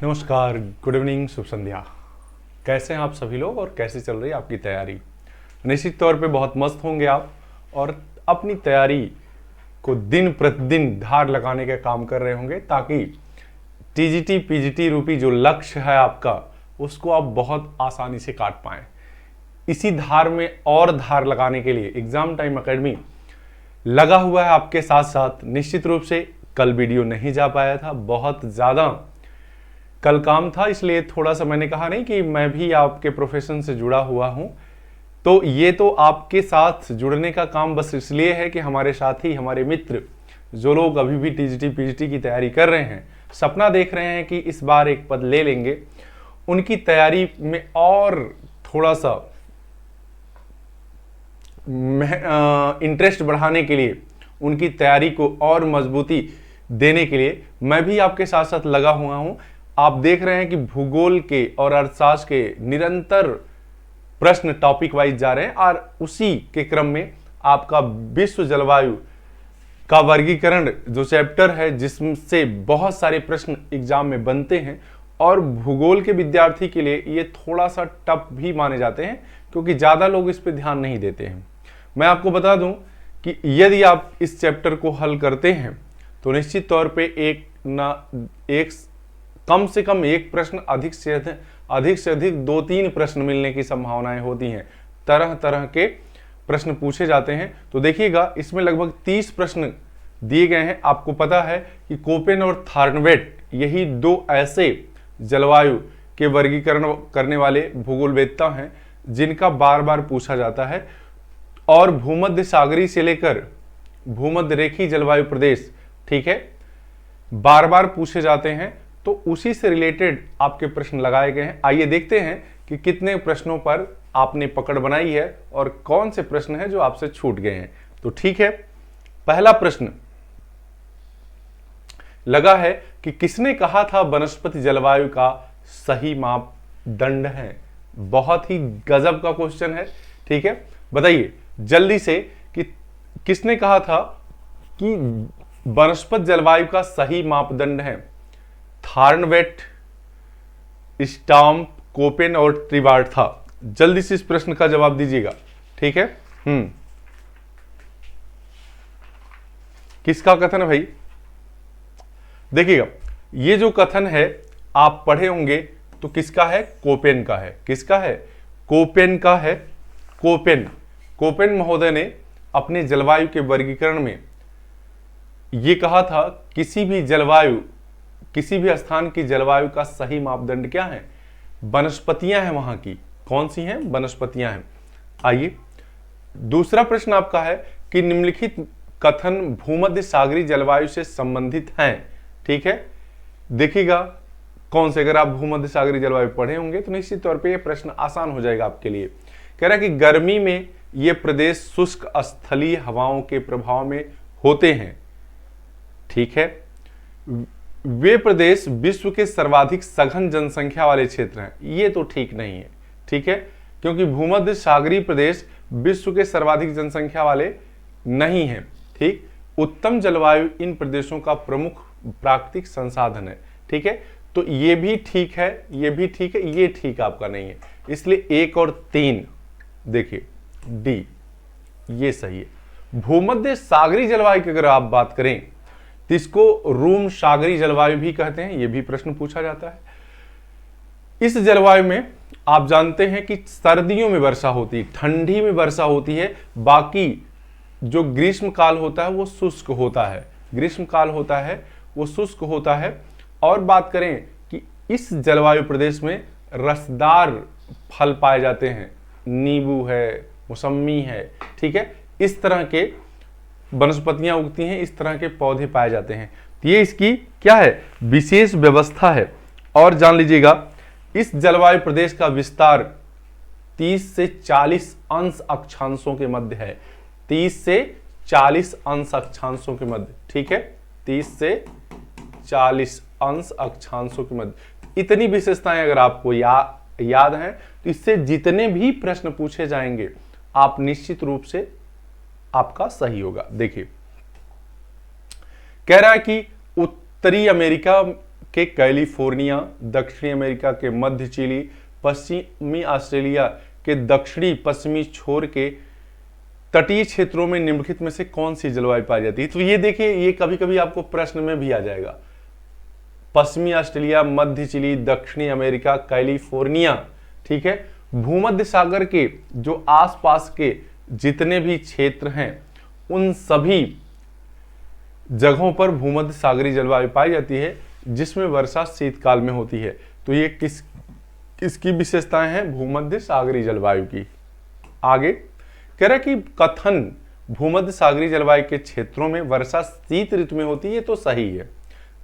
नमस्कार, good evening, शुभ संध्या। कैसे हैं आप सभी लोग और कैसे चल रही है आपकी तैयारी? निश्चित तौर पे बहुत मस्त होंगे आप और अपनी तैयारी को दिन प्रतिदिन धार लगाने का काम कर रहे होंगे ताकि टीजीटी पीजीटी रूपी जो लक्ष्य है आपका उसको आप बहुत आसानी से काट पाएं। इसी धार में और धार लगाने के लिए एग्जाम टाइम एकेडमी लगा हुआ है आपके साथ साथ। निश्चित रूप से कल वीडियो नहीं जा पाया था, बहुत ज़्यादा कल काम था, इसलिए थोड़ा सा मैंने कहा नहीं कि मैं भी आपके प्रोफेशन से जुड़ा हुआ हूं। तो ये तो आपके साथ जुड़ने का काम बस इसलिए है कि हमारे साथी, हमारे मित्र जो लोग अभी भी टीजीटी पीजीटी की तैयारी कर रहे हैं, सपना देख रहे हैं कि इस बार एक पद ले लेंगे, उनकी तैयारी में और थोड़ा सा इंटरेस्ट बढ़ाने के लिए, उनकी तैयारी को और मजबूती देने के लिए मैं भी आपके साथ साथ लगा हुआ हूं। आप देख रहे हैं कि भूगोल के और अर्थशास्त्र के निरंतर प्रश्न टॉपिक वाइज जा रहे हैं और उसी के क्रम में आपका विश्व जलवायु का वर्गीकरण जो चैप्टर है, जिससे बहुत सारे प्रश्न एग्जाम में बनते हैं और भूगोल के विद्यार्थी के लिए ये थोड़ा सा टफ भी माने जाते हैं क्योंकि ज़्यादा लोग इस पर ध्यान नहीं देते हैं। मैं आपको बता दूं कि यदि आप इस चैप्टर को हल करते हैं तो निश्चित तौर पे एक कम से कम एक प्रश्न, अधिक से अधिक 2-3 प्रश्न मिलने की संभावनाएं होती हैं। तरह तरह के प्रश्न पूछे जाते हैं। तो देखिएगा, इसमें लगभग 30 प्रश्न दिए गए हैं। आपको पता है कि कोपेन और थार्नवेट यही दो ऐसे जलवायु के वर्गीकरण करने वाले भूगोलवेत्ता हैं जिनका बार बार पूछा जाता है और भूमध्य सागरी से लेकर भूमध्य रेखीय जलवायु प्रदेश, ठीक है, बार बार पूछे जाते हैं। तो उसी से रिलेटेड आपके प्रश्न लगाए गए हैं। आइए देखते हैं कि कितने प्रश्नों पर आपने पकड़ बनाई है और कौन से प्रश्न हैं जो आपसे छूट गए हैं। तो ठीक है, पहला प्रश्न लगा है कि किसने कहा था वनस्पति जलवायु का सही मापदंड है। बहुत ही गजब का क्वेश्चन है, ठीक है। बताइए जल्दी से कि किसने कहा था कि वनस्पति जलवायु का सही मापदंड है। थार्नवेट, स्टाम्प, कोपेन और ट्रिबार्ट था। जल्दी से इस प्रश्न का जवाब दीजिएगा, ठीक है। किसका कथन है भाई? देखिएगा, ये जो कथन है आप पढ़े होंगे तो किसका है? कोपेन का है। किसका है? कोपेन का है। कोपेन महोदय ने अपने जलवायु के वर्गीकरण में ये कहा था किसी भी स्थान की जलवायु का सही मापदंड क्या है? वनस्पतियां हैं वहां की। कौन सी हैं? वनस्पतियां हैं। आइए, दूसरा प्रश्न आपका है कि निम्नलिखित कथन भूमध्य सागरीय जलवायु से संबंधित हैं, ठीक है। देखिएगा कौन से, अगर आप भूमध्य सागरीय जलवायु पढ़े होंगे तो निश्चित तौर पे ये प्रश्न आसान हो जाएगा आपके लिए। कह रहा है कि गर्मी में ये प्रदेश शुष्क स्थलीय हवाओं के प्रभाव में होते हैं, ठीक है। वे प्रदेश विश्व के सर्वाधिक सघन जनसंख्या वाले क्षेत्र हैं। ये तो ठीक नहीं है, ठीक है, क्योंकि भूमध्य सागरीय प्रदेश विश्व के सर्वाधिक जनसंख्या वाले नहीं हैं, ठीक। उत्तम जलवायु इन प्रदेशों का प्रमुख प्राकृतिक संसाधन है, ठीक है। तो ये भी ठीक है, ये भी ठीक है, ये ठीक आपका नहीं है। इसलिए 1 और 3 देखिए, डी ये सही है। भूमध्य सागरीय जलवायु की अगर आप बात करें तो इसको रूम सागरीय जलवायु भी कहते हैं। यह भी प्रश्न पूछा जाता है। इस जलवायु में आप जानते हैं कि सर्दियों में वर्षा होती है, ठंडी में वर्षा होती है, बाकी जो ग्रीष्म काल होता है वो शुष्क होता है। ग्रीष्म काल होता है वो शुष्क होता है। और बात करें कि इस जलवायु प्रदेश में रसदार फल पाए जाते हैं, नींबू है, मौसम्मी है, ठीक है, इस तरह के वनस्पतियां उगती हैं, इस तरह के पौधे पाए जाते हैं। तो ये इसकी क्या है? विशेष व्यवस्था है। और जान लीजिएगा, इस जलवायु प्रदेश का विस्तार 30 से 40 अंश अक्षांशों के मध्य है। 30 से 40 अंश अक्षांशों के मध्य, ठीक है, 30 से 40 अंश अक्षांशों के मध्य। इतनी विशेषताएं अगर आपको याद हैं तो इससे जितने भी प्रश्न पूछे जाएंगे आप निश्चित रूप से आपका सही होगा। देखिए, कह रहा है कि उत्तरी अमेरिका के कैलिफोर्निया, दक्षिणी अमेरिका के मध्य चिली, पश्चिमी ऑस्ट्रेलिया के दक्षिणी पश्चिमी छोर के तटीय क्षेत्रों में निम्नलिखित में से कौन सी जलवायु पाई जाती है? तो ये देखिए, ये कभी कभी आपको प्रश्न में भी आ जाएगा। पश्चिमी ऑस्ट्रेलिया, मध्य चिली, दक्षिणी अमेरिका, कैलिफोर्निया, ठीक है। भूमध्य सागर के जो आसपास के जितने भी क्षेत्र हैं उन सभी जगहों पर भूमध्य सागरीय जलवायु पाई जाती है, जिसमें वर्षा शीतकाल में होती है। तो ये किसकी विशेषताएं हैं? भूमध्य सागरीय जलवायु की। आगे कह रहा है कि कथन भूमध्य सागरीय जलवायु के क्षेत्रों में वर्षा शीत ऋतु में होती है, तो सही है।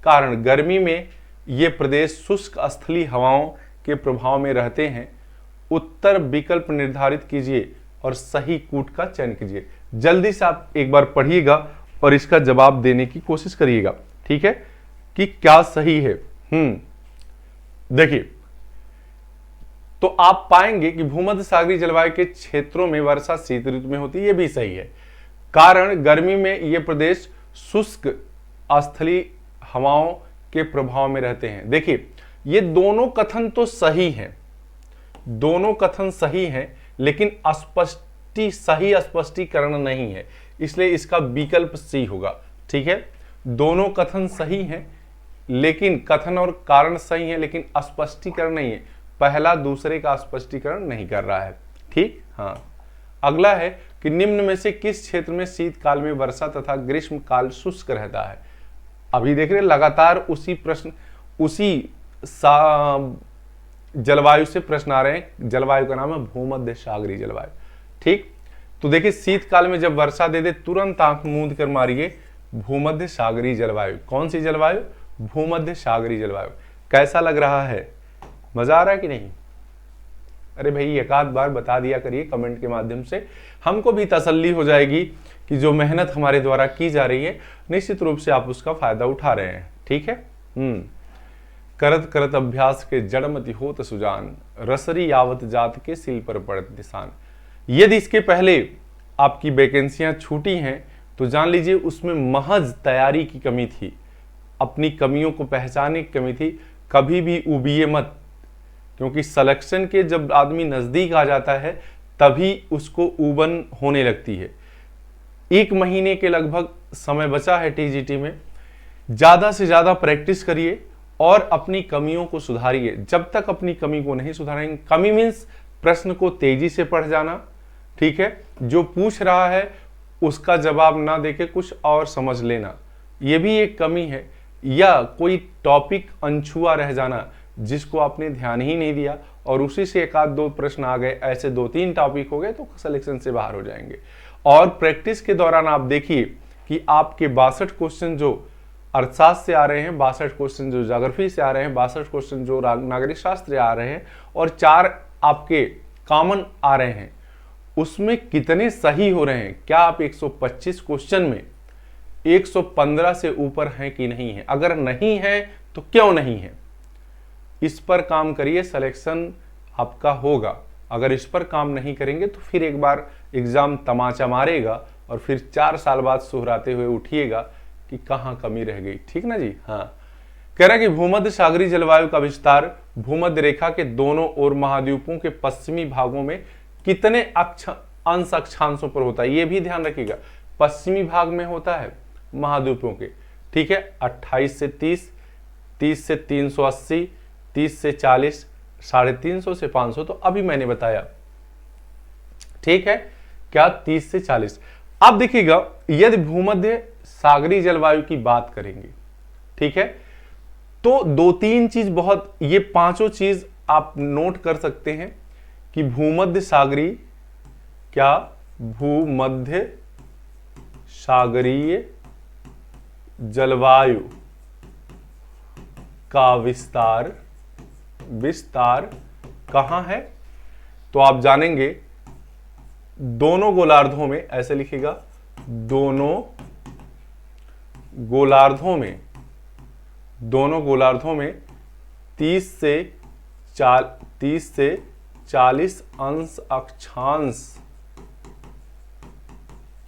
कारण गर्मी में ये प्रदेश शुष्क स्थलीय हवाओं के प्रभाव में रहते हैं। उत्तर विकल्प निर्धारित कीजिए और सही कूट का चयन कीजिए। जल्दी से आप एक बार पढ़िएगा और इसका जवाब देने की कोशिश करिएगा, ठीक है, कि क्या सही है। देखिए, तो आप पाएंगे कि भूमध्य सागरीय जलवायु के क्षेत्रों में वर्षा शीत ऋतु में होती है, ये भी सही है। कारण गर्मी में ये प्रदेश शुष्क स्थलीय हवाओं के प्रभाव में रहते हैं। देखिए, ये दोनों कथन तो सही हैं, दोनों कथन सही हैं, लेकिन सही स्पष्टीकरण नहीं है, इसलिए इसका विकल्प सी होगा, ठीक है। दोनों कथन सही हैं, लेकिन कथन और कारण सही है, लेकिन स्पष्टीकरण नहीं है। पहला दूसरे का स्पष्टीकरण नहीं कर रहा है, ठीक। हाँ, अगला है कि निम्न में से किस क्षेत्र में शीतकाल में वर्षा तथा ग्रीष्म काल शुष्क रहता है? अभी देख रहे लगातार उसी जलवायु से प्रश्न आ रहे हैं। जलवायु का नाम है भूमध्य सागरीय जलवायु, ठीक। तो देखिए, शीतकाल में जब वर्षा दे दे तुरंत आंख मूंद कर मारिए भूमध्य सागरीय जलवायु। कौन सी जलवायु? भूमध्य सागरीय जलवायु। कैसा लग रहा है? मजा आ रहा है कि नहीं? अरे भाई, एक आध बार बता दिया करिए कमेंट के माध्यम से, हमको भी तसल्ली हो जाएगी कि जो मेहनत हमारे द्वारा की जा रही है निश्चित रूप से आप उसका फायदा उठा रहे हैं, ठीक है। करत करत अभ्यास के जड़मति होत सुजान, रसरी यावत जात के सिल पर पड़त निशान। यदि इसके पहले आपकी वैकेंसियां छूटी हैं तो जान लीजिए उसमें महज तैयारी की कमी थी, अपनी कमियों को पहचानने की कमी थी। कभी भी उबिए मत, क्योंकि सिलेक्शन के जब आदमी नजदीक आ जाता है तभी उसको उबन होने लगती है। 1 महीने के लगभग समय बचा है टीजीटी में। ज्यादा से ज्यादा प्रैक्टिस करिए और अपनी कमियों को सुधारिए। जब तक अपनी कमी को नहीं सुधारेंगे, कमी मीन्स प्रश्न को तेजी से पढ़ जाना, ठीक है, जो पूछ रहा है उसका जवाब ना देके कुछ और समझ लेना, यह भी एक कमी है। या कोई टॉपिक अनछुआ रह जाना जिसको आपने ध्यान ही नहीं दिया और उसी से 1-2 प्रश्न आ गए, ऐसे 2-3 टॉपिक हो गए तो सिलेक्शन से बाहर हो जाएंगे। और प्रैक्टिस के दौरान आप देखिए कि आपके 62 क्वेश्चन जो अर्थशास्त्र से आ रहे हैं, 62 क्वेश्चन जो ज्योग्राफी से आ रहे हैं, 62 क्वेश्चन जो नागरिक शास्त्र आ रहे हैं और 4 आपके कॉमन आ रहे हैं, उसमें कितने सही हो रहे हैं। क्या आप 125 क्वेश्चन में 115 से ऊपर हैं कि नहीं है? अगर नहीं है तो क्यों नहीं है? इस पर काम करिए, सिलेक्शन आपका होगा। अगर इस पर काम नहीं करेंगे तो फिर एक बार एग्जाम तमाचा मारेगा और फिर 4 साल बाद सुहराते हुए उठिएगा कि कहां कमी रह गई, ठीक ना जी। हाँ, कह रहा है कि भूमध्य सागरीय जलवायु का विस्तार भूमध्य रेखा के दोनों ओर महाद्वीपों के पश्चिमी भागों में कितने अंश अक्षांशों पर होता है? ये भी ध्यान रखिएगा, पश्चिमी भाग में होता है महाद्वीपों के, ठीक है। 28 से 30, 30 से 380, 30 से 40, 350 से 500, तो अभी मैंने बताया, ठीक है। क्या 30 से 40? अब देखिएगा, यदि भूमध्य सागरीय जलवायु की बात करेंगे, ठीक है, तो 2-3 चीज बहुत, ये 5 चीज आप नोट कर सकते हैं कि भूमध्य सागरीय, क्या भूमध्य सागरीय जलवायु का विस्तार कहां है? तो आप जानेंगे दोनों गोलार्धों में, ऐसे लिखिएगा, दोनों गोलार्धों में 30 से 40 अंश अक्षांश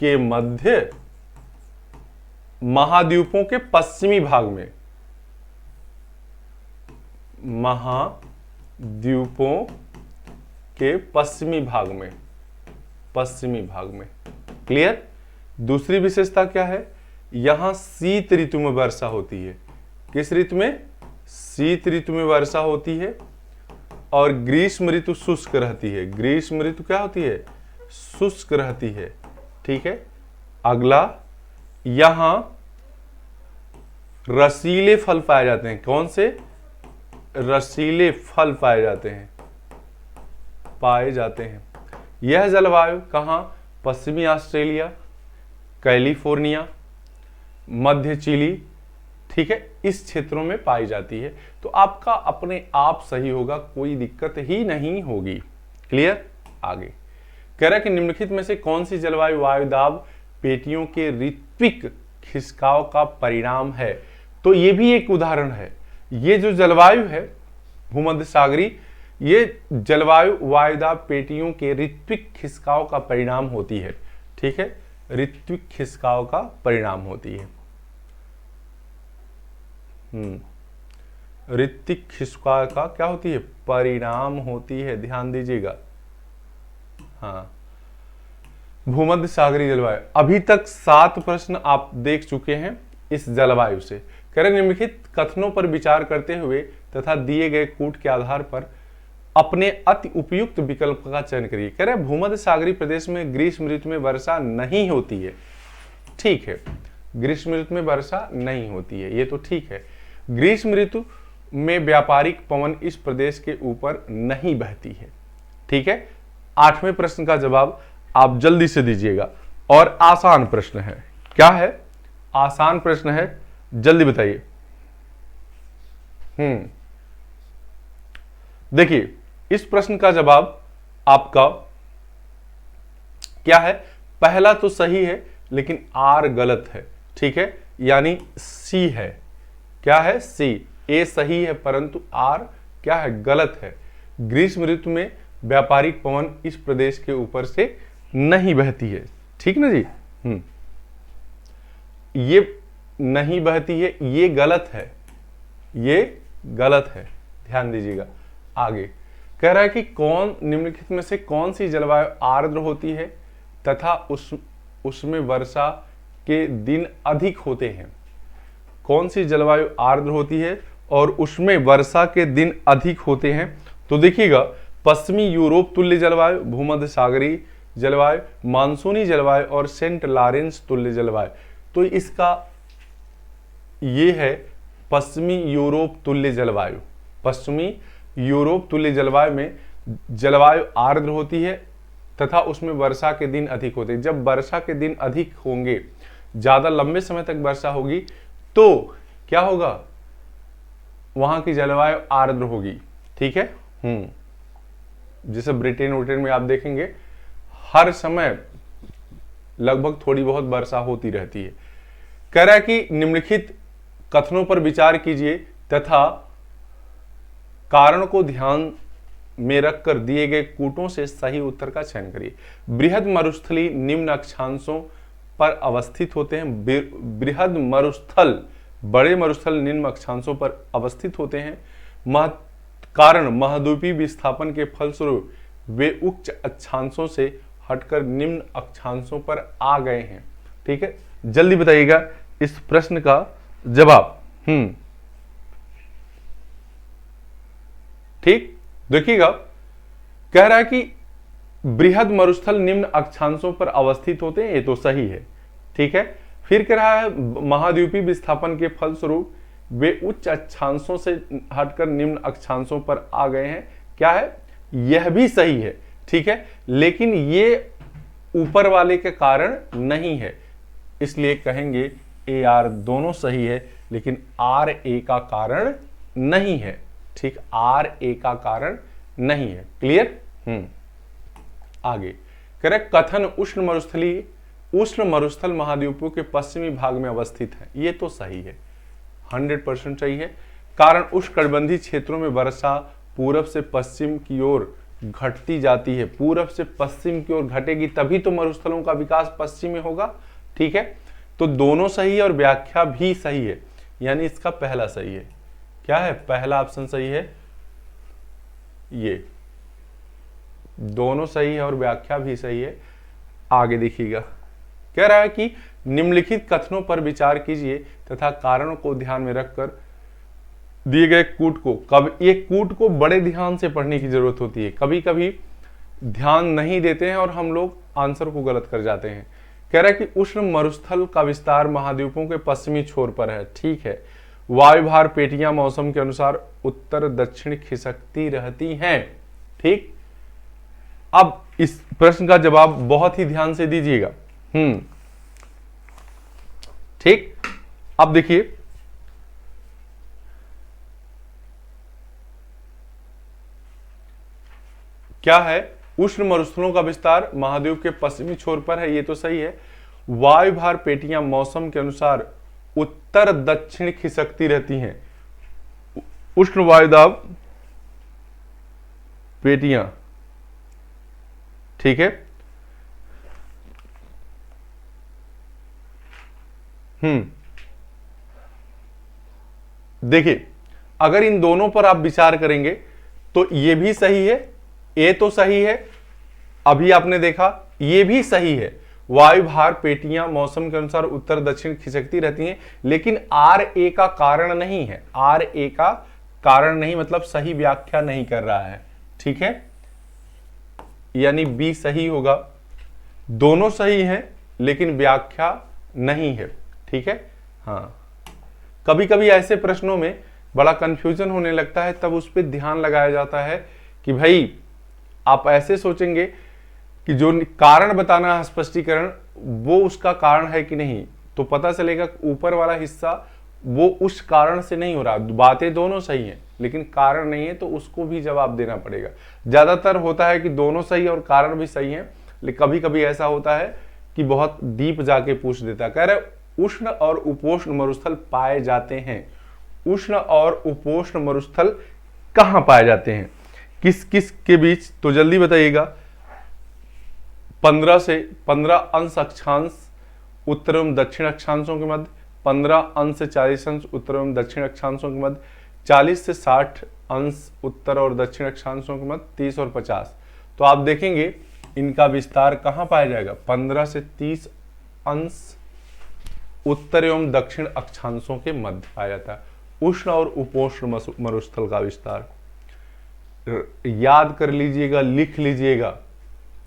के मध्य महाद्वीपों के पश्चिमी भाग में, महाद्वीपों के पश्चिमी भाग में, पश्चिमी भाग में। क्लियर। दूसरी विशेषता क्या है, यहां शीत ऋतु में वर्षा होती है। किस ऋतु में? शीत ऋतु में वर्षा होती है। और ग्रीष्म ऋतु शुष्क रहती है। ग्रीष्म ऋतु क्या होती है? शुष्क रहती है। ठीक है। अगला, यहां रसीले फल पाए जाते हैं। कौन से? रसीले फल पाए जाते हैं, पाए जाते हैं। यह जलवायु कहां? पश्चिमी ऑस्ट्रेलिया, कैलिफोर्निया, मध्य चिली, ठीक है, इस क्षेत्रों में पाई जाती है। तो आपका अपने आप सही होगा, कोई दिक्कत ही नहीं होगी। क्लियर। आगे कह रहा है कि निम्नलिखित में से कौन सी जलवायु वायुदाब पेटियों के ऋत्विक खिसकाव का परिणाम है? तो ये भी एक उदाहरण है। ये जो जलवायु है भूमध्य सागरी, ये जलवायु वायुदाब पेटियों के ऋत्विक खिसकाव का परिणाम होती है। ठीक है, ऋत्विक खिसकाव का परिणाम होती है। ऋत्विक खिसकाव का क्या होती है? परिणाम होती है, ध्यान दीजिएगा। हाँ, भूमध्य सागरीय जलवायु। अभी तक 7 प्रश्न आप देख चुके हैं इस जलवायु से। कह रहे निम्नलिखित कथनों पर विचार करते हुए तथा दिए गए कूट के आधार पर अपने अति उपयुक्त विकल्प का चयन करिए। कह रहे भूमध्य सागरीय प्रदेश में ग्रीष्म ऋतु में वर्षा नहीं होती है। ठीक है, ग्रीष्म ऋतु में वर्षा नहीं होती है, ये तो ठीक है। ग्रीष्म ऋतु में व्यापारिक पवन इस प्रदेश के ऊपर नहीं बहती है। ठीक है। 8वें प्रश्न का जवाब आप जल्दी से दीजिएगा और आसान प्रश्न है। क्या है? आसान प्रश्न है, जल्दी बताइए। देखिए, इस प्रश्न का जवाब आपका क्या है? पहला तो सही है लेकिन आर गलत है। ठीक है, यानी सी है। क्या है? सी। ए सही है परंतु आर क्या है? गलत है। ग्रीष्म ऋतु में व्यापारिक पवन इस प्रदेश के ऊपर से नहीं बहती है। ठीक ना जी? ये नहीं बहती है, ये गलत है, ये गलत है, ध्यान दीजिएगा। आगे कह रहा है कि कौन निम्नलिखित में से कौन सी जलवायु आर्द्र होती है तथा उसमें वर्षा के दिन अधिक होते हैं। कौन सी जलवायु आर्द्र होती है और उसमें वर्षा के दिन अधिक होते हैं? तो देखिएगा, पश्चिमी यूरोप तुल्य जलवायु, भूमध्य सागरीय जलवायु, मानसूनी जलवायु और सेंट लॉरेंस तुल्य जलवायु। तो इसका ये है पश्चिमी यूरोप तुल्य जलवायु। पश्चिमी यूरोप तुल्य जलवायु में जलवायु आर्द्र होती है तथा उसमें वर्षा के दिन अधिक होते हैं। जब वर्षा के दिन अधिक होंगे, ज्यादा लंबे समय तक वर्षा होगी, तो क्या होगा? वहां की जलवायु आर्द्र होगी। ठीक है। जैसे ब्रिटेन में आप देखेंगे हर समय लगभग थोड़ी बहुत वर्षा होती रहती है। कह रहा है कि निम्नलिखित कथनों पर विचार कीजिए तथा कारण को ध्यान में रखकर दिए गए कूटों से सही उत्तर का चयन करिए। बृहद मरुस्थली निम्न अक्षांशों पर अवस्थित होते हैं। बृहद मरुस्थल, बड़े मरुस्थल निम्न अक्षांशों पर अवस्थित होते हैं। कारण महाद्वीपीय विस्थापन के फलस्वरूप वे उच्च अक्षांशों से हटकर निम्न अक्षांशों पर आ गए हैं। ठीक है, जल्दी बताइएगा इस प्रश्न का जवाब। ठीक, देखिएगा, कह रहा है कि बृहद मरुस्थल निम्न अक्षांशों पर अवस्थित होते हैं, ये तो सही है। ठीक है, फिर कह रहा है महाद्वीपीय विस्थापन के फलस्वरूप वे उच्च अक्षांशों से हटकर निम्न अक्षांशों पर आ गए हैं। क्या है? यह भी सही है। ठीक है, लेकिन ये ऊपर वाले के कारण नहीं है, इसलिए कहेंगे ए आर दोनों सही है, लेकिन आर ए का कारण नहीं है। ठीक, आर ए का कारण नहीं है। क्लियर? आगे कह रहे कथन उष्ण मरुस्थल महाद्वीपों के पश्चिमी भाग में अवस्थित है। ये तो सही है, 100% सही है। कारण उष्णकटिबंधीय क्षेत्रों में वर्षा पूरब से पश्चिम की ओर घटती जाती है। पूरब से पश्चिम की ओर घटेगी तभी तो मरुस्थलों का विकास पश्चिम में होगा। ठीक है, तो दोनों सही है और व्याख्या भी सही है, यानी इसका पहला सही है। क्या है, पहला ऑप्शन सही है, ये दोनों सही है और व्याख्या भी सही है। आगे देखिएगा, कह रहा है कि निम्नलिखित कथनों पर विचार कीजिए तथा कारणों को ध्यान में रखकर दिए गए कूट को, कब ये कूट को बड़े ध्यान से पढ़ने की जरूरत होती है, कभी कभी ध्यान नहीं देते हैं और हम लोग आंसर को गलत कर जाते हैं। कह रहा है कि उष्ण मरुस्थल का विस्तार महाद्वीपों के पश्चिमी छोर पर है, ठीक है। वायुभार पेटियां मौसम के अनुसार उत्तर दक्षिण खिसकती रहती हैं, ठीक। अब इस प्रश्न का जवाब बहुत ही ध्यान से दीजिएगा। ठीक, अब देखिए, क्या है, उष्ण मरुस्थलों का विस्तार महाद्वीप के पश्चिमी छोर पर है, ये तो सही है। वायुभार पेटियां मौसम के अनुसार उत्तर दक्षिण खिसकती रहती हैं। उष्ण वायुदाब पेटियां, ठीक है। देखिए, अगर इन दोनों पर आप विचार करेंगे तो ये भी सही है, ए तो सही है, अभी आपने देखा ये भी सही है। वायुभार पेटियां मौसम के अनुसार उत्तर दक्षिण खिसकती रहती हैं, लेकिन आर ए का कारण नहीं है, आर ए का कारण नहीं मतलब सही व्याख्या नहीं कर रहा है, ठीक है, यानी बी सही होगा। दोनों सही हैं लेकिन व्याख्या नहीं है, ठीक है। हाँ, कभी कभी ऐसे प्रश्नों में बड़ा कंफ्यूजन होने लगता है, तब उस पर ध्यान लगाया जाता है कि भाई आप ऐसे सोचेंगे कि जो कारण बताना है स्पष्टीकरण, वो उसका कारण है कि नहीं, तो पता चलेगा ऊपर वाला हिस्सा वो उस कारण से नहीं हो रहा, बातें दोनों सही हैं लेकिन कारण नहीं है, तो उसको भी जवाब देना पड़ेगा। ज्यादातर होता है कि दोनों सही और कारण भी सही हैं, लेकिन कभी कभी ऐसा होता है कि बहुत डीप जाके पूछ देता है। कह रहे उष्ण और उपोष्ण मरुस्थल पाए जाते हैं। उष्ण और उपोष्ण मरुस्थल कहां पाए जाते हैं, किस किस के बीच, तो जल्दी बताइएगा। 15 से 15 अंश अक्षांश उत्तर एवं दक्षिण अक्षांशों के मध्य, 15 अंश से 40 अंश उत्तर एवं दक्षिण अक्षांशों के मध्य, 40 से 60 अंश उत्तर और दक्षिण अक्षांशों के मध्य, 30 और 50। तो आप देखेंगे इनका विस्तार कहां पाया जाएगा, 15 से 30 अंश उत्तर एवं दक्षिण अक्षांशों के मध्य पाया जाता है उष्ण और उपोष्ण मरुस्थल का विस्तार। याद कर लीजिएगा, लिख लीजिएगा,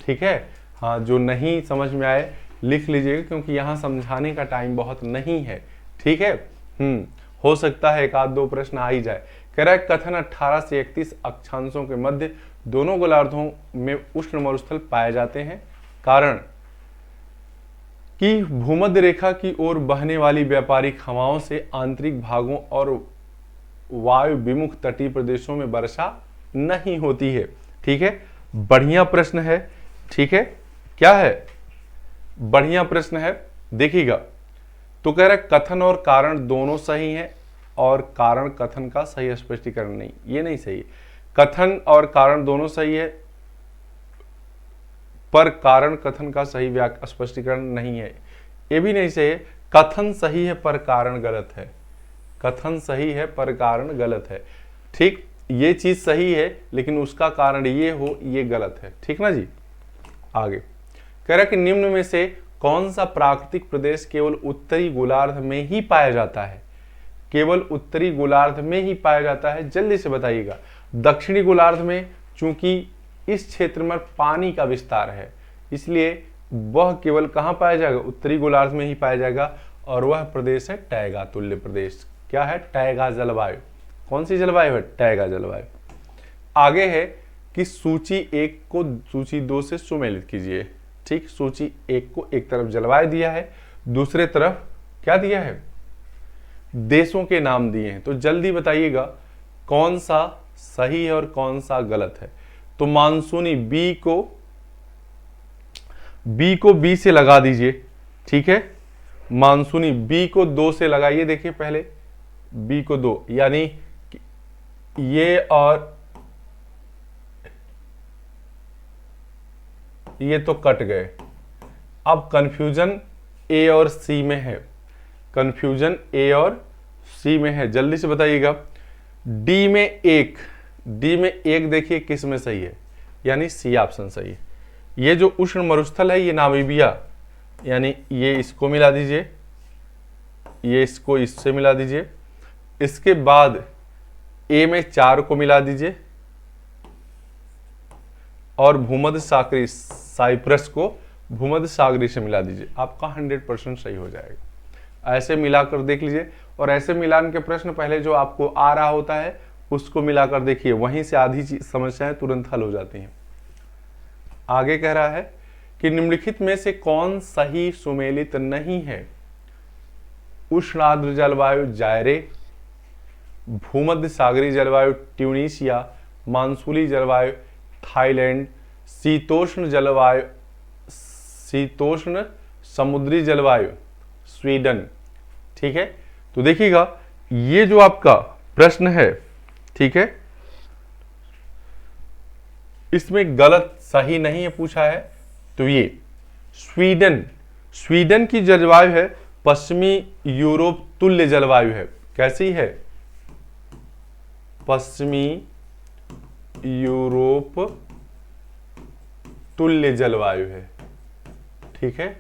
ठीक है। हाँ, जो नहीं समझ में आए लिख लीजिएगा, क्योंकि यहां समझाने का टाइम बहुत नहीं है, ठीक है। हो सकता है एक आध दो प्रश्न आ ही जाए। कह रहा है कथन 18 से 31 अक्षांशों के मध्य दोनों गोलार्धों में उष्ण मरुस्थल पाए जाते हैं। कारण कि भूमध्य रेखा की ओर बहने वाली व्यापारिक हवाओं से आंतरिक भागों और वायु विमुख तटीय प्रदेशों में वर्षा नहीं होती है, ठीक है। बढ़िया प्रश्न है, ठीक है, क्या है, बढ़िया प्रश्न है, देखिएगा। तो कह रहा है कथन और कारण दोनों सही हैं और कारण कथन का सही स्पष्टीकरण नहीं, ये नहीं सही है। कथन और कारण दोनों सही है पर कारण कथन का सही स्पष्टीकरण नहीं है, ये भी नहीं सही है। कथन सही है पर कारण गलत है, कथन सही है पर कारण गलत है, ठीक। ये चीज सही है लेकिन उसका कारण ये हो, ये गलत है, ठीक ना जी। आगे कह रहा है कि निम्न में से कौन सा प्राकृतिक प्रदेश केवल उत्तरी गोलार्ध में ही पाया जाता है, केवल उत्तरी गोलार्ध में ही पाया जाता है, जल्दी से बताइएगा। दक्षिणी गोलार्ध में चूंकि इस क्षेत्र में पानी का विस्तार है, इसलिए वह केवल कहां पाया जाएगा, उत्तरी गोलार्ध में ही पाया जाएगा, और वह प्रदेश है टैगा तुल्य प्रदेश। क्या है, टैगा जलवायु। कौन सी जलवायु है, टैगा जलवायु। आगे है कि सूची 1 को सूची 2 से सुमेलित कीजिए, ठीक। सूची 1 को एक तरफ जलवायु दिया है, दूसरे तरफ क्या दिया है, देशों के नाम दिए हैं, तो जल्दी बताइएगा कौन सा सही है और कौन सा गलत है। तो मानसूनी बी को बी से लगा दीजिए, ठीक है। मानसूनी बी को 2 से लगाइए, देखिए पहले बी को 2, यानी ये और ये तो कट गए। अब कंफ्यूजन ए और सी में है, कंफ्यूजन ए और सी में है, जल्दी से बताइएगा। डी में एक, डी में एक देखिए किस में सही है, यानी सी ऑप्शन सही है। ये जो उष्ण मरुस्थल है ये नामीबिया, यानी ये इसको मिला दीजिए, ये इसको इससे मिला दीजिए। इसके बाद ए में 4 को मिला दीजिए और भूमध्य सागरी साइप्रस को भूमध्य सागरी से मिला दीजिए, आपका 100% सही हो जाएगा। ऐसे मिलाकर देख लीजिए, और ऐसे मिलान के प्रश्न पहले जो आपको आ रहा होता है उसको मिलाकर देखिए, वहीं से आधी समस्याएं तुरंत हल हो जाती हैं। आगे कह रहा है कि निम्नलिखित में से कौन सही सुमेलित नहीं है? उष्ण आर्द्र जलवायु जायरे, भूमध्य सागरीय जलवायु ट्यूनीशिया, मानसूली जलवायु थाईलैंड, शीतोष्ण जलवायु शीतोष्ण समुद्री जलवायु स्वीडन। ठीक है, तो देखिएगा ये जो आपका प्रश्न है, ठीक है, इसमें गलत सही नहीं है पूछा है, तो ये स्वीडन, स्वीडन की जलवायु है पश्चिमी यूरोप तुल्य जलवायु है। कैसी है? पश्चिमी यूरोप तुल्य जलवायु है, ठीक है,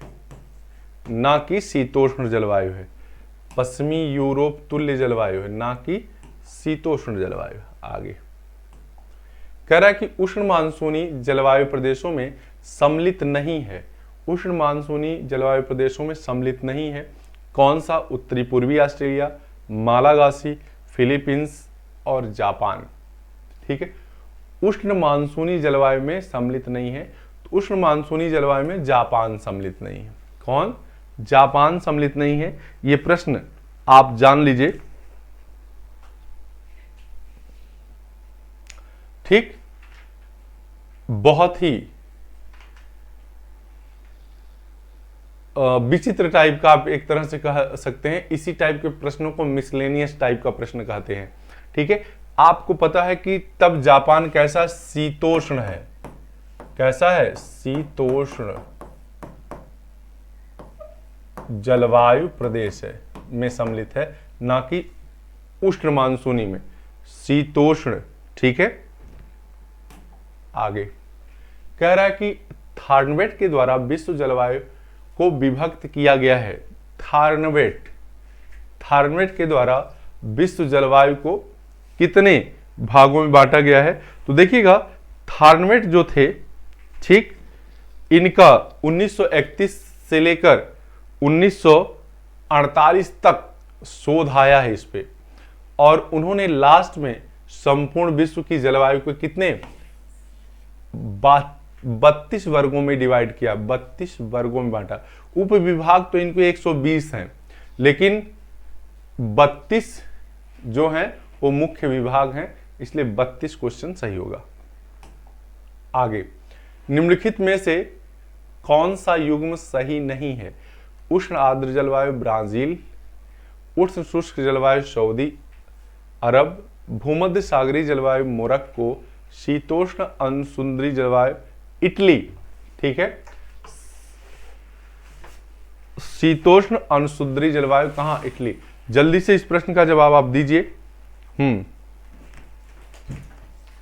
ना कि शीतोष्ण जलवायु है। पश्चिमी यूरोप तुल्य जलवायु है, ना कि शीतोष्ण जलवायु। आगे कह रहा है कि उष्ण मानसूनी जलवायु प्रदेशों में सम्मिलित नहीं है। उष्ण मानसूनी जलवायु प्रदेशों में सम्मिलित नहीं है कौन सा? उत्तरी पूर्वी ऑस्ट्रेलिया, मालागासी, फिलीपींस और जापान। ठीक है, उष्ण मानसूनी जलवायु में सम्मिलित नहीं है, तो उष्ण मानसूनी जलवायु में जापान सम्मिलित नहीं है। कौन? जापान सम्मिलित नहीं है। यह प्रश्न आप जान लीजिए, ठीक, बहुत ही विचित्र टाइप का आप एक तरह से कह सकते हैं। इसी टाइप के प्रश्नों को मिसलेनियस टाइप का प्रश्न कहते हैं। ठीक है, आपको पता है कि तब जापान कैसा? शीतोष्ण है। कैसा है? शीतोष्ण जलवायु प्रदेश है में सम्मिलित है, ना कि उष्ण मानसूनी में, शीतोष्ण। ठीक है, आगे कह रहा है कि थार्नवेट के द्वारा विश्व जलवायु को विभक्त किया गया है। थार्नवेट, थार्नवेट के द्वारा विश्व जलवायु को कितने भागों में बांटा गया है? तो देखिएगा थार्नवेट जो थे, ठीक, इनका 1931 से लेकर 1948 तक शोध आया है इस पे, और उन्होंने लास्ट में संपूर्ण विश्व की जलवायु को कितने 32 वर्गों में डिवाइड किया, 32 वर्गों में बांटा। उप विभाग तो इनको 120 हैं, लेकिन 32 जो हैं वो मुख्य विभाग हैं, इसलिए 32 क्वेश्चन सही होगा। आगे निम्नलिखित में से कौन सा युग्म सही नहीं है? उष्ण आर्द्र जलवायु ब्राजील, उष्ण शुष्क जलवायु सऊदी अरब, भूमध्य सागरीय जलवायु मोरक्को, शीतोष्ण अनुसुंदरी जलवायु इटली। ठीक है, शीतोष्ण अनुसुंदरी जलवायु कहां? इटली। जल्दी से इस प्रश्न का जवाब आप दीजिए।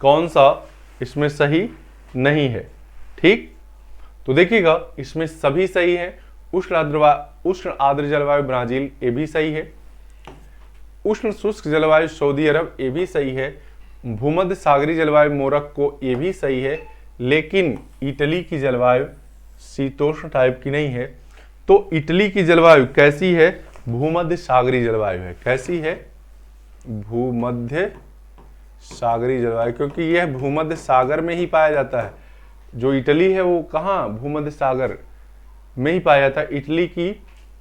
कौन सा इसमें सही नहीं है? ठीक, तो देखिएगा इसमें सभी सही है। उष्ण आर्द्र जलवायु ब्राजील, ये भी सही है। उष्ण शुष्क जलवायु सऊदी अरब, ये भी सही है। भूमध्य सागरीय जलवायु मोरक्को, ये भी सही है। लेकिन इटली की जलवायु शीतोष्ण टाइप की नहीं है। तो इटली की जलवायु कैसी है? भूमध्य सागरीय जलवायु है। कैसी है? भूमध्य सागरीय जलवायु, क्योंकि यह भूमध्य सागर में ही पाया जाता है। जो इटली है वो कहाँ? भूमध्य सागर में ही पाया जाता है। इटली की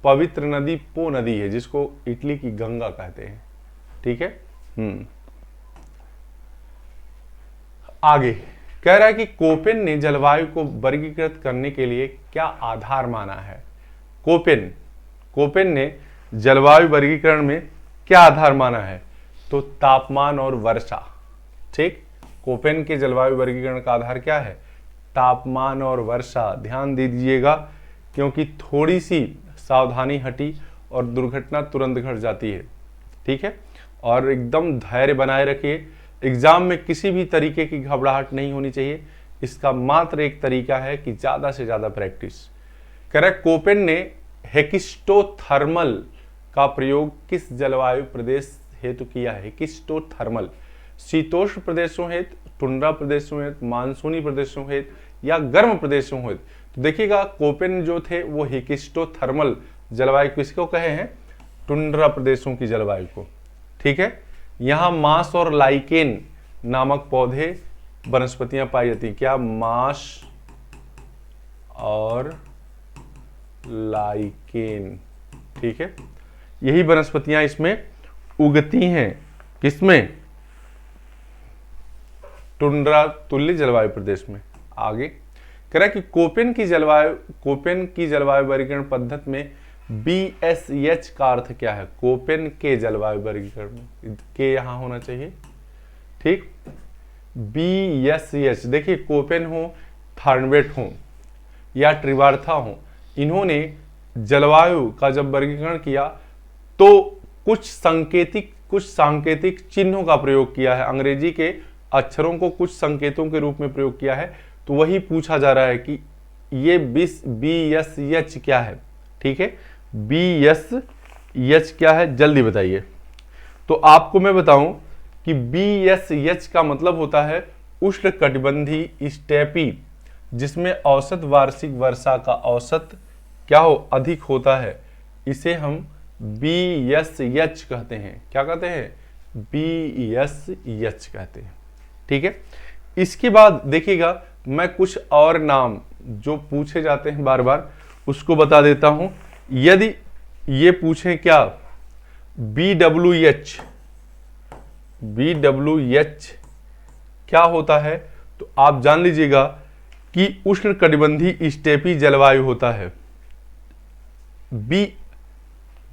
पवित्र नदी पो नदी है, जिसको इटली की गंगा कहते हैं। ठीक है, आगे कह रहा है कि कोपेन ने जलवायु को वर्गीकृत करने के लिए क्या आधार माना है? कोपेन ने जलवायु वर्गीकरण में क्या आधार माना है? तो तापमान और वर्षा। ठीक, कोपेन के जलवायु वर्गीकरण का आधार क्या है? तापमान और वर्षा। ध्यान दीजिएगा, क्योंकि थोड़ी सी सावधानी हटी और दुर्घटना तुरंत घट जाती है। ठीक है, और एकदम धैर्य बनाए रखिए। एग्जाम में किसी भी तरीके की घबराहट नहीं होनी चाहिए। इसका मात्र एक तरीका है कि ज़्यादा से ज़्यादा प्रैक्टिस करें। कोपेन ने हेकिस्टोथर्मल का प्रयोग किस जलवायु प्रदेश हेतु किया है? हेकिस्टोथर्मल शीतोष्ण प्रदेशों हेतु, टुंड्रा प्रदेशों हेतु, मानसूनी प्रदेशों हेतु या गर्म प्रदेशों हेतु? तो देखिएगा कोपेन जो थे वो हेकिस्टोथर्मल जलवायु किसको कहे हैं? टुंड्रा प्रदेशों की जलवायु को। ठीक है, यहाँ मास और लाइकेन नामक पौधे वनस्पतियां पाई जाती हैं। क्या? मास और लाइकेन। ठीक है, यही वनस्पतियां इसमें उगती हैं। किसमें? टुंड्रा तुल्य जलवायु प्रदेश में। आगे कह रहा है कि कोपेन की जलवायु वर्गीकरण पद्धति में BSH का अर्थ क्या है? कोपेन के जलवायु वर्गीकरण में के यहां होना चाहिए। ठीक, BSH देखिए, कोपेन हो, थॉर्नवेट हो या ट्रिवार्था हो, इन्होंने जलवायु का जब वर्गीकरण किया तो कुछ सांकेतिक चिन्हों का प्रयोग किया है। अंग्रेजी के अक्षरों को कुछ संकेतों के रूप में प्रयोग किया है। तो वही पूछा जा रहा है कि ये BSH क्या है। ठीक है, BSH क्या है, जल्दी बताइए। तो आपको मैं बताऊं कि BSH का मतलब होता है उष्णकटिबंधीय स्टेपी, जिसमें औसत वार्षिक वर्षा का औसत क्या हो? अधिक होता है। इसे हम BSH कहते हैं। क्या कहते हैं? BSH कहते हैं। ठीक है, इसके बाद देखिएगा मैं कुछ और नाम जो पूछे जाते हैं बार बार उसको बता देता हूं। यदि ये पूछें क्या BWH क्या होता है, तो आप जान लीजिएगा कि उष्णकटिबंधीय स्टेपी जलवायु होता है।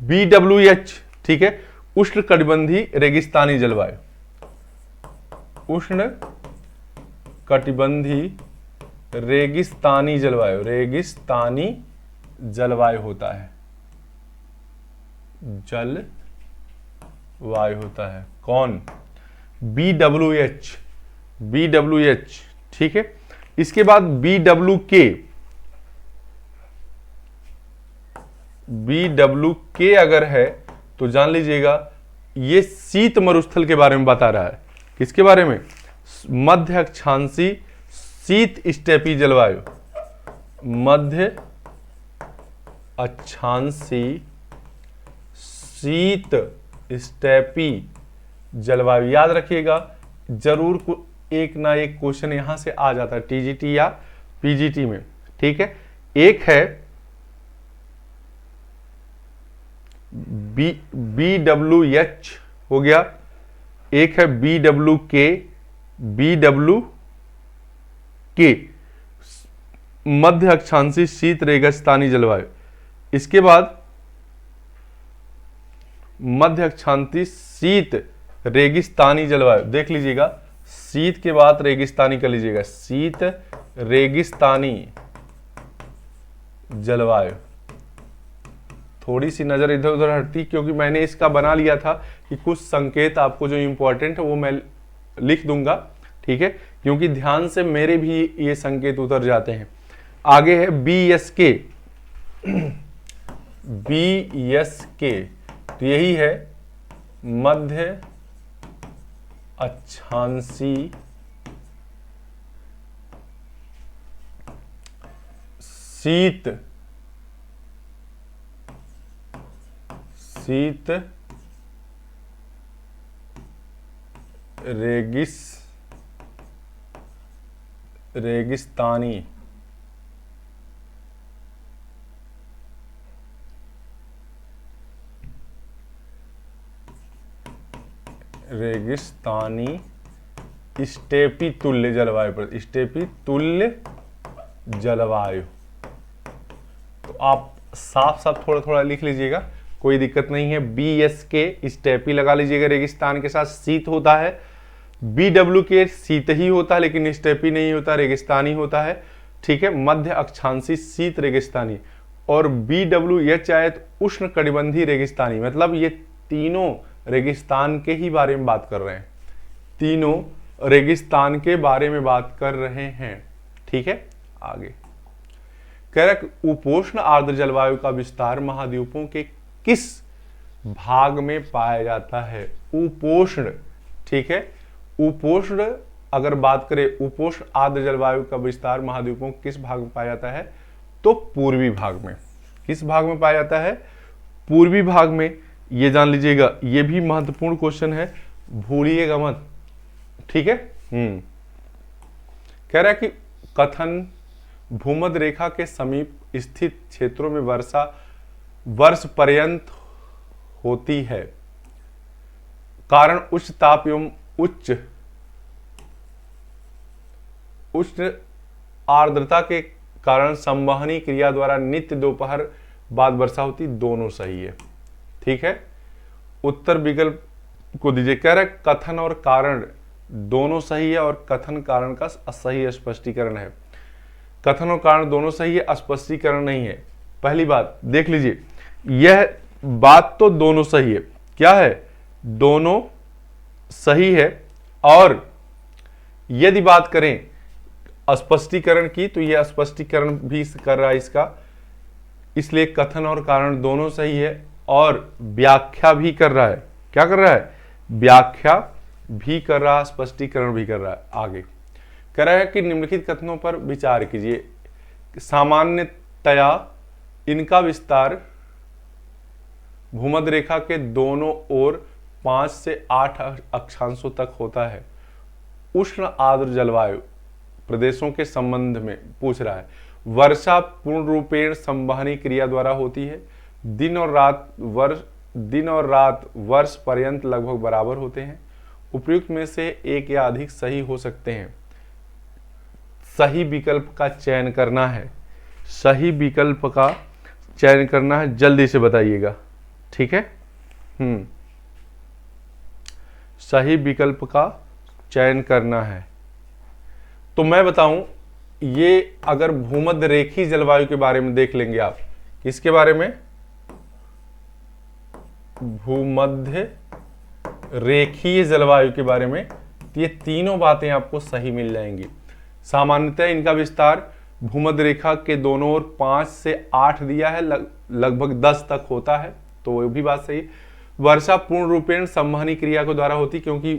BWH ठीक है, उष्णकटिबंधीय रेगिस्तानी जलवायु, उष्णकटिबंधीय रेगिस्तानी जलवायु होता है, जलवायु होता है। कौन? BWH। ठीक है, इसके बाद BWK अगर है तो जान लीजिएगा ये शीत मरुस्थल के बारे में बता रहा है। किसके बारे में? मध्य अक्षांशी शीत स्टेपी जलवायु, मध्य अक्षांशी शीत स्टेपी जलवायु। याद रखिएगा, जरूर एक ना एक क्वेश्चन यहां से आ जाता है TGT या PGT में। ठीक है, एक है BWH हो गया, एक है BWK मध्य अक्षांशी शीत रेगिस्तानी जलवायु। इसके बाद मध्य अक्षांशी शीत रेगिस्तानी जलवायु, देख लीजिएगा, शीत के बाद रेगिस्तानी कर लीजिएगा, शीत रेगिस्तानी जलवायु। थोड़ी सी नजर इधर उधर हटती क्योंकि मैंने इसका बना लिया था कि कुछ संकेत आपको जो इंपॉर्टेंट है वो मैं लिख दूंगा। ठीक है, क्योंकि ध्यान से मेरे भी ये संकेत उतर जाते हैं। आगे है BSK। तो यही है मध्य अक्षांशी शीत रेगिस्तानी स्टेपी तुल्य जलवायु पर, स्टेपी तुल्य जलवायु। तो आप साफ साफ थोड़ा थोड़ा लिख लीजिएगा, कोई दिक्कत नहीं है। BSK स्टेपी लगा लीजिएगा, रेगिस्तान के साथ शीत होता है। BWK शीत ही होता है लेकिन स्टेपी नहीं होता, रेगिस्तानी होता है। ठीक है, मध्य अक्षांशी शीत रेगिस्तानी। और BWH आए तो उष्ण कटिबंधीय रेगिस्तानी। मतलब ये तीनों रेगिस्तान के ही बारे में बात कर रहे हैं, तीनों रेगिस्तान के बारे में बात कर रहे हैं। ठीक है, आगे कह रहा है उपोष्ण आर्द्र जलवायु का विस्तार महाद्वीपों के किस भाग में पाया जाता है? उपोष्ण, ठीक है, उपोष्ण अगर बात करें उपोष्ण आर्द्र जलवायु का विस्तार महाद्वीपों के किस भाग में पाया जाता है, तो पूर्वी भाग में। किस भाग में पाया जाता है? पूर्वी भाग में। ये जान लीजिएगा, ये भी महत्वपूर्ण क्वेश्चन है, भूलिएगा मत। ठीक है, कह रहा है कि कथन भूमध्य रेखा के समीप स्थित क्षेत्रों में वर्षा वर्ष पर्यंत होती है, कारण उच्च ताप एवं उच्च आर्द्रता के कारण संवहनी क्रिया द्वारा नित्य दोपहर बाद वर्षा होती। दोनों सही है। ठीक है, उत्तर विकल्प को दीजिए। कह रहा है कथन और कारण दोनों सही है और कथन कारण का सही स्पष्टीकरण है। कथन और कारण दोनों सही है, स्पष्टीकरण नहीं है। पहली बात देख लीजिए, यह बात तो दोनों सही है। क्या है? दोनों सही है। और यदि बात करें स्पष्टीकरण की, तो यह स्पष्टीकरण भी कर रहा है इसका, इसलिए कथन और कारण दोनों सही है और व्याख्या भी कर रहा है। क्या कर रहा है? व्याख्या भी कर रहा है, स्पष्टीकरण भी कर रहा है। आगे कह रहा है कि निम्नलिखित कथनों पर विचार कीजिए। सामान्यतया इनका विस्तार भूमध्य रेखा के दोनों ओर 5 से 8 अक्षांशों तक होता है। उष्ण आर्द्र जलवायु प्रदेशों के संबंध में पूछ रहा है। वर्षा पूर्ण रूपेण संवहनी क्रिया द्वारा होती है। दिन और रात वर्ष पर्यंत लगभग बराबर होते हैं। उपयुक्त में से एक या अधिक सही हो सकते हैं। सही विकल्प का चयन करना है। सही विकल्प का चयन करना है, जल्दी से बताइएगा। ठीक है, सही विकल्प का चयन करना है। तो मैं बताऊं, ये अगर भूमध्य रेखीय जलवायु के बारे में देख लेंगे आप। किसके बारे में? भूमध्य रेखीय जलवायु के बारे में। तो ये तीनों बातें आपको सही मिल जाएंगी। सामान्यतः इनका विस्तार भूमध्य रेखा के दोनों ओर 5 से 8 दिया है, लगभग 10 तक होता है, तो वो भी बात सही। वर्षा पूर्ण रूपेण संवहनी क्रिया के द्वारा होती, क्योंकि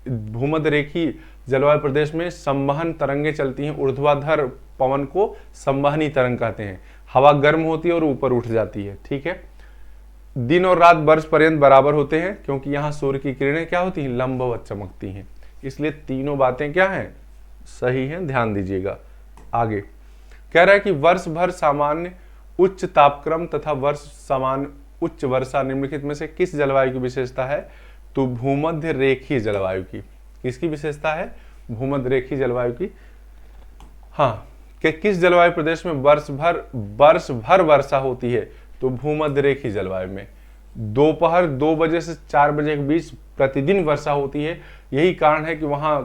भूमध्य रेखीय जलवायु प्रदेश में संवहन तरंगें चलती हैं। ऊर्ध्वाधर पवन को संवहनी तरंग कहते हैं। हवा गर्म होती है और ऊपर उठ जाती है। ठीक है, दिन और रात वर्ष पर्यंत बराबर होते हैं, क्योंकि यहाँ सूर्य की किरणें क्या होती हैं? लंबवत चमकती हैं। इसलिए तीनों बातें क्या हैं? सही हैं, ध्यान दीजिएगा। आगे कह रहा है कि वर्ष भर सामान्य उच्च तापक्रम तथा वर्ष सामान्य उच्च वर्षा निम्नलिखित में से किस जलवायु की विशेषता है? तो भूमध्य रेखीय जलवायु की। किसकी विशेषता है? भूमध्य रेखीय जलवायु की। हाँ, कि किस जलवायु प्रदेश में वर्ष भर वर्षा होती है? तो भूमध्य रेखीय जलवायु में। दोपहर 2 बजे से 4 बजे के बीच प्रतिदिन वर्षा होती है। यही कारण है कि वहाँ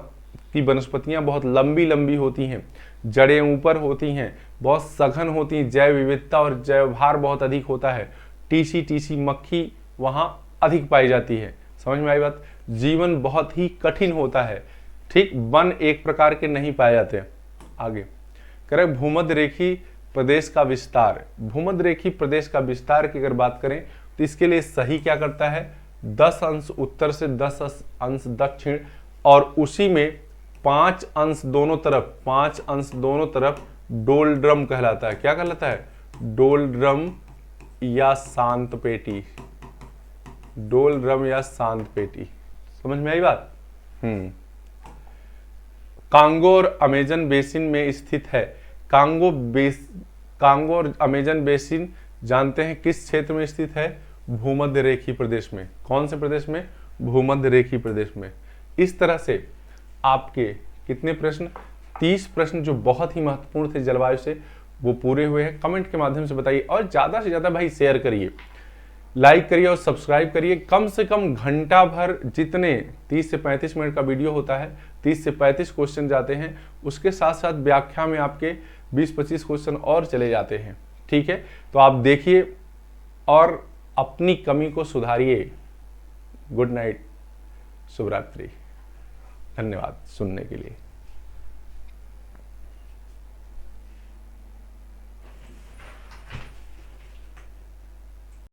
की वनस्पतियां बहुत लंबी लंबी होती हैं, जड़ें ऊपर होती हैं, बहुत सघन होती हैं, जैव विविधता और जैव भार बहुत अधिक होता है। टीसी मक्खी वहाँ अधिक पाई जाती है। समझ में आई बात? जीवन बहुत ही कठिन होता है। ठीक, वन एक प्रकार के नहीं पाए जाते। आगे करें भूमध्य रेखीय प्रदेश का विस्तार। भूमध्य रेखीय प्रदेश का विस्तार की अगर बात करें तो इसके लिए सही क्या करता है? 10 अंश उत्तर से 10 अंश दक्षिण, और उसी में 5 अंश दोनों तरफ डोलड्रम कहलाता है। क्या कहलाता है? डोलड्रम या शांत पेटी। डोलड्रम या शांत पेटी। समझ में आई बात? कांगो और अमेजन बेसिन में स्थित है। कांगो और अमेजन बेसिन जानते हैं किस क्षेत्र में स्थित है? भूमध्य रेखीय प्रदेश में। कौन से प्रदेश में? भूमध्य रेखीय प्रदेश में। इस तरह से आपके कितने प्रश्न? 30 प्रश्न जो बहुत ही महत्वपूर्ण थे जलवायु से, वो पूरे हुए हैं। कमेंट के माध्यम से बताइए और ज्यादा से ज्यादा भाई शेयर करिए, लाइक करिए और सब्सक्राइब करिए। कम से कम घंटा भर जितने 30 से 35 मिनट का वीडियो होता है, 30 से 35 क्वेश्चन जाते हैं, उसके साथ साथ व्याख्या में आपके 20-25 क्वेश्चन और चले जाते हैं। ठीक है, तो आप देखिए और अपनी कमी को सुधारिए। गुड नाइट, शुभ रात्रि। धन्यवाद सुनने के लिए।